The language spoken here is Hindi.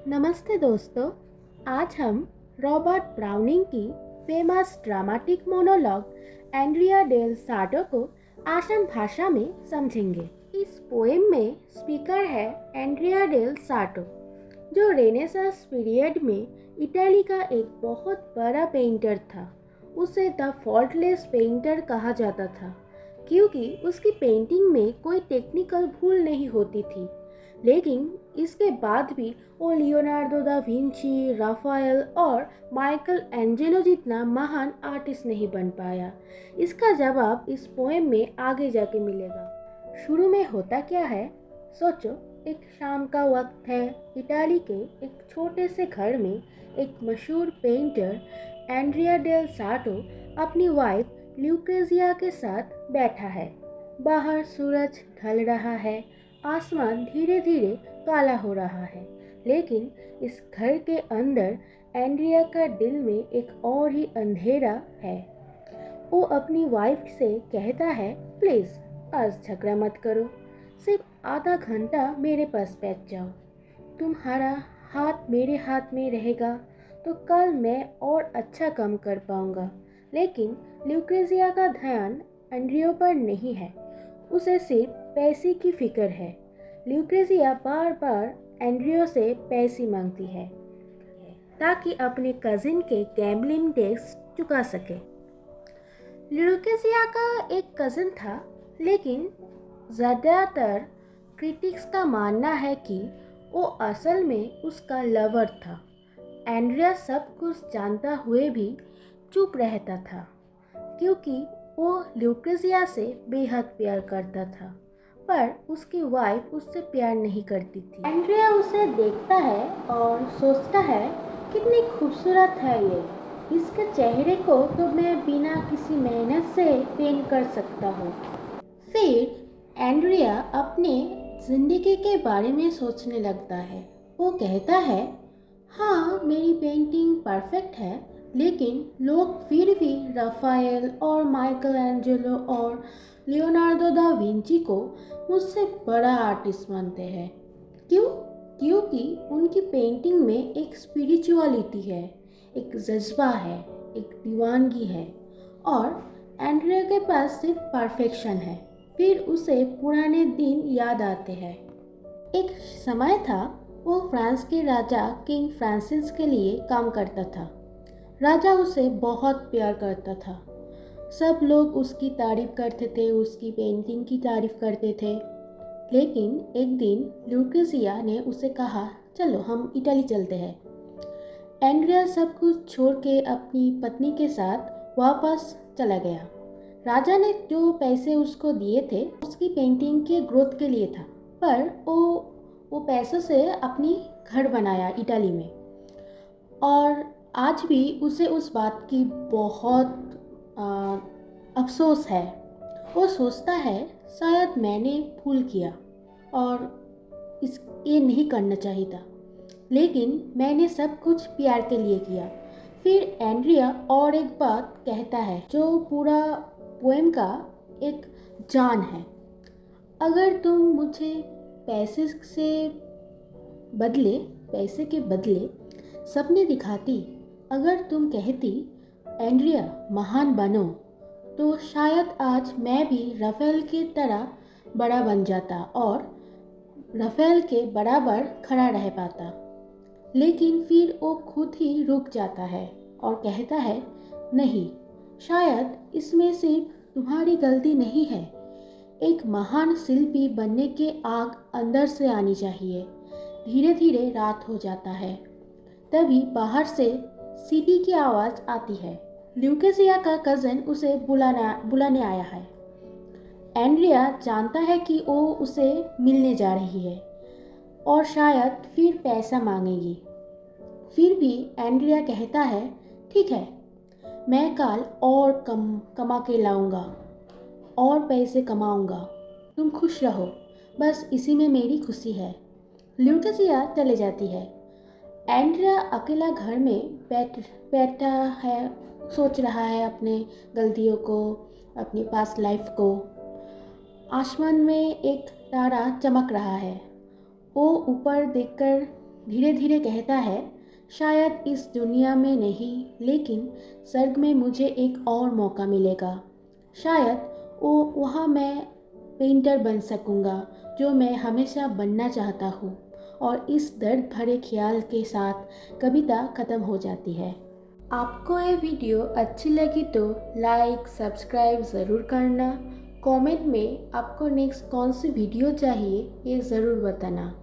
नमस्ते दोस्तों। आज हम रॉबर्ट ब्राउनिंग की famous dramatic monologue Andrea Del Sarto को आसान भाषा में समझेंगे। इस पोएम में स्पीकर है एंड्रिया डेल सार्टो, जो रेनेसांस पीरियड में इटली का एक बहुत बड़ा पेंटर था। उसे द फॉल्टलेस पेंटर कहा जाता था क्योंकि उसकी पेंटिंग में कोई टेक्निकल भूल नहीं होती थी। लेकिन इसके बाद भी वो लियोनार्डो दा विंची, राफाएल और माइकल एंजेलो जितना महान आर्टिस्ट नहीं बन पाया। इसका जवाब इस पोएम में आगे जाके मिलेगा। शुरू में होता क्या है, सोचो। एक शाम का वक्त है। इटाली के एक छोटे से घर में एक मशहूर पेंटर एंड्रिया डेल सार्टो अपनी वाइफ ल्यूक्रेजिया के साथ बैठा है। बाहर सूरज ढल रहा है, आसमान धीरे धीरे काला हो रहा है, लेकिन इस घर के अंदर एंड्रिया का दिल में एक और ही अंधेरा है। वो अपनी वाइफ से कहता है, प्लीज़ आज झगड़ा मत करो, सिर्फ आधा घंटा मेरे पास बैठ जाओ। तुम्हारा हाथ मेरे हाथ में रहेगा तो कल मैं और अच्छा काम कर पाऊंगा। लेकिन ल्यूक्रेजिया का ध्यान एंड्रियो पर नहीं है, उसे सिर्फ पैसे की फिक्र है। ल्यूक्रेजिया बार बार एंड्रियो से पैसे मांगती है ताकि अपने कजिन के गैम्बलिंग डेट्स चुका सके। ल्यूक्रेजिया का एक कजिन था, लेकिन ज़्यादातर क्रिटिक्स का मानना है कि वो असल में उसका लवर था। एंड्रिया सब कुछ जानता हुए भी चुप रहता था क्योंकि वो ल्यूक्रेजिया से बेहद प्यार करता था, पर उसकी वाइफ उससे प्यार नहीं करती थी। एंड्रिया उसे देखता है और सोचता है, कितनी खूबसूरत है ये। इसके चेहरे को तो मैं बिना किसी मेहनत से पेंट कर सकता हूँ। फिर एंड्रिया अपने जिंदगी के बारे में सोचने लगता है। वो कहता है, हाँ मेरी पेंटिंग परफेक्ट है, लेकिन लोग फिर भी राफाएल और माइकल एंजेलो और लियोनार्डो दा विंची को मुझसे बड़ा आर्टिस्ट मानते हैं। क्यों? क्योंकि उनकी पेंटिंग में एक स्पिरिचुअलिटी है, एक जज्बा है, एक दीवानगी है, और एंड्रिया के पास सिर्फ परफेक्शन है। फिर उसे पुराने दिन याद आते हैं। एक समय था, वो फ्रांस के राजा किंग फ्रांसिस के लिए काम करता था। राजा उसे बहुत प्यार करता था। सब लोग उसकी तारीफ करते थे, उसकी पेंटिंग की तारीफ करते थे। लेकिन एक दिन ल्यूक्रेजिया ने उसे कहा, चलो हम इटली चलते हैं। एंड्रिया सब कुछ छोड़ के अपनी पत्नी के साथ वापस चला गया। राजा ने जो पैसे उसको दिए थे उसकी पेंटिंग के ग्रोथ के लिए था, पर वो पैसों से अपनी घर बनाया इटली में। और आज भी उसे उस बात की बहुत अफसोस है। वो सोचता है, शायद मैंने भूल किया और ये नहीं करना चाहिए था, लेकिन मैंने सब कुछ प्यार के लिए किया। फिर एंड्रिया और एक बात कहता है जो पूरा पोएम का एक जान है। अगर तुम मुझे पैसे के बदले सपने दिखाती, अगर तुम कहती एंड्रिया महान बनो, तो शायद आज मैं भी राफेल की तरह बड़ा बन जाता और राफेल के बराबर खड़ा रह पाता। लेकिन फिर वो खुद ही रुक जाता है और कहता है, नहीं, शायद इसमें सिर्फ तुम्हारी गलती नहीं है। एक महान शिल्पी बनने के आग अंदर से आनी चाहिए। धीरे धीरे रात हो जाता है, तभी बाहर से सीटी की आवाज़ आती है। ल्यूक्रेजिया का कज़न उसे बुलाने आया है। एंड्रिया जानता है कि वो उसे मिलने जा रही है और शायद फिर पैसा मांगेगी। फिर भी एंड्रिया कहता है, ठीक है, मैं कल और कमा के लाऊंगा और पैसे कमाऊंगा। तुम खुश रहो, बस इसी में मेरी खुशी है। ल्यूक्रेजिया चले जाती है। एंड्रिया अकेला घर में बैठा है, सोच रहा है अपने गलतियों को, अपनी पास्ट लाइफ को। आसमान में एक तारा चमक रहा है। वो ऊपर देखकर धीरे धीरे कहता है, शायद इस दुनिया में नहीं, लेकिन स्वर्ग में मुझे एक और मौका मिलेगा। शायद वो वहाँ मैं पेंटर बन सकूँगा, जो मैं हमेशा बनना चाहता हूँ। और इस दर्द भरे ख्याल के साथ कविता ख़त्म हो जाती है। आपको ये वीडियो अच्छी लगी तो लाइक सब्सक्राइब ज़रूर करना। कमेंट में आपको नेक्स्ट कौन सी वीडियो चाहिए ये ज़रूर बताना।